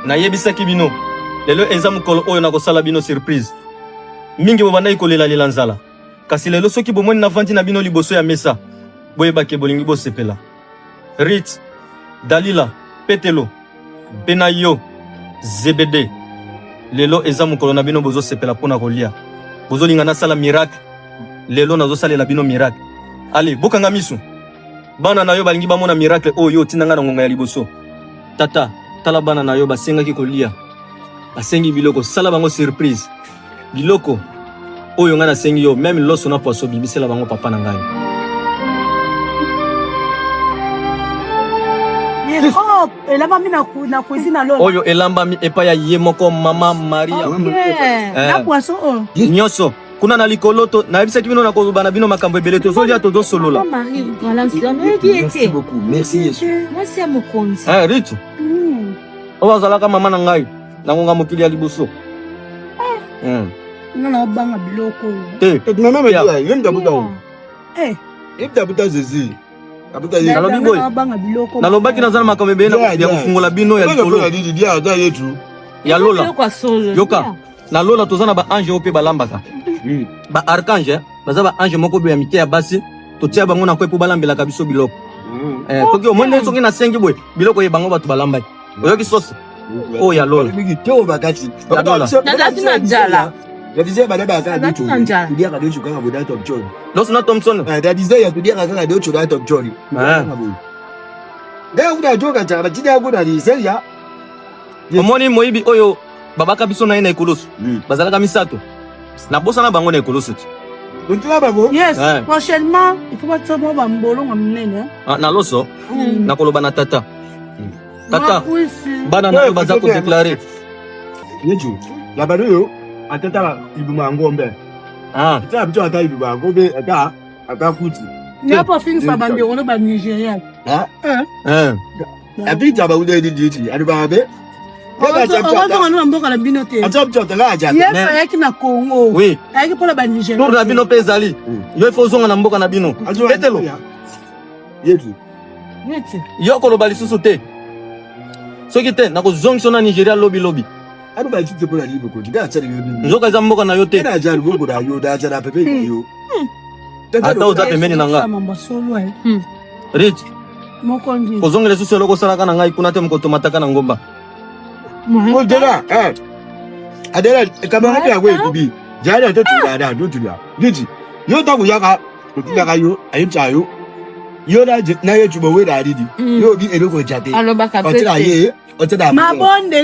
Na yebisaki bino. Lelo eza mukolo oyo na kosala bino surprise. Mingi bobanda ikolela lilanzala. Kasi lelo soki bomoni na vandi na bino liboso ya mesa. Boyebake bolingi bosepela. Rit, Dalila, Petelo, Penayo, Zebede. Lelo eza mukolo na bino bozo sepela pona kolia. Bozo lingana sala miracle. Lelo nazo salela bino miracle. Allez, bokanga misu. Bana na yo balingi bamona miracle oyo tinanga na ngonga ya liboso. Tata, tala bana na yo basengaki kolia. Basengi biloko sala bango surprise. Biloko oyo nga na sengi yo même loso na poisson bibisela bango papa na ngai. Oh, elamba mi na cuisine alors. Oyo elamba mi epa ya yemoko mama Maria. Na poisson oh. Nyoso. Kuna na likoloto na ebisa kibino na ko bana bino makambo ebele to zolia to solola. Merci beaucoup. Merci Yesu. Merci à mon compte. Rich. Owa zalaka mama na ngai na ngonga mokili ya liboso. Na banga biloko. Mama ya yenda buta. Yenda buta zezi. Nalobi boy. Nalobaki nazana makambo ebele ya kufungola bino ya likolo. Ya Lola. Yoka. Na Lola tozana ba ange ope balambaka. Ba archange baza ba ange moko be ya mite ya basi totia bango na kwepo balambela kabiso biloko. Toki omonde soki na sengi boy biloko ye bango batu balambaki. Oyoki sosi. Oh ya Lola. Teo bakati. Ya Lola. Na njala. Ya disait bana ba ka bitu. Tudia ka dochu kanga boda Top John. Losi na Thompson. Ya disait ya tudia ka kanga dochu da Top John. Ndio kuna joka cha jida kuna ni seria. Omoni moyibi oyo babaka biso na ina ekoloso. Bazalaka misato. Na bosa na bango na ekoloso. Ntuba bango? Yes. Prochainement, il faut pas trop ba mbolo ngamnene. Na loso. Na koloba na tata. Tata. Bana na baza ko déclarer. Yeju. La bado atata ibuma ngombe. Tata bitu ata ibuma ngombe ata kuti. Ni pas fini sa bande on ba Nigeria. Abita ba ude diti. Adiba be. On va mboka la binote. Yaki na Congo. Oui. Yaki pour la Nigeria. Tour la bino pezali. Yo ifo zonga na mboka na bino. Etelo. Yetu. Yo ko lo bali susu te. Soki te na ko zonga na Nigeria lobby. Adu ba chute pour la libre ko. Diga tsari yo. Nzoka za mboka na yo te. Na jari go da yo da tsara pepe yo. Ata uza pembeni na nga. Rich. Mokonji. Ko zonga le susu loko sala kana ngai kuna te mkoto mataka na ngomba. Mo dela adela kama ngapi ya wewe bibi jana to tulada ndo tulya giji yo ta kuyaka kutila kayo ayimchayo yo na ye tubo we da didi yo bi eloko jate Aloba ka otira ye otira mabonde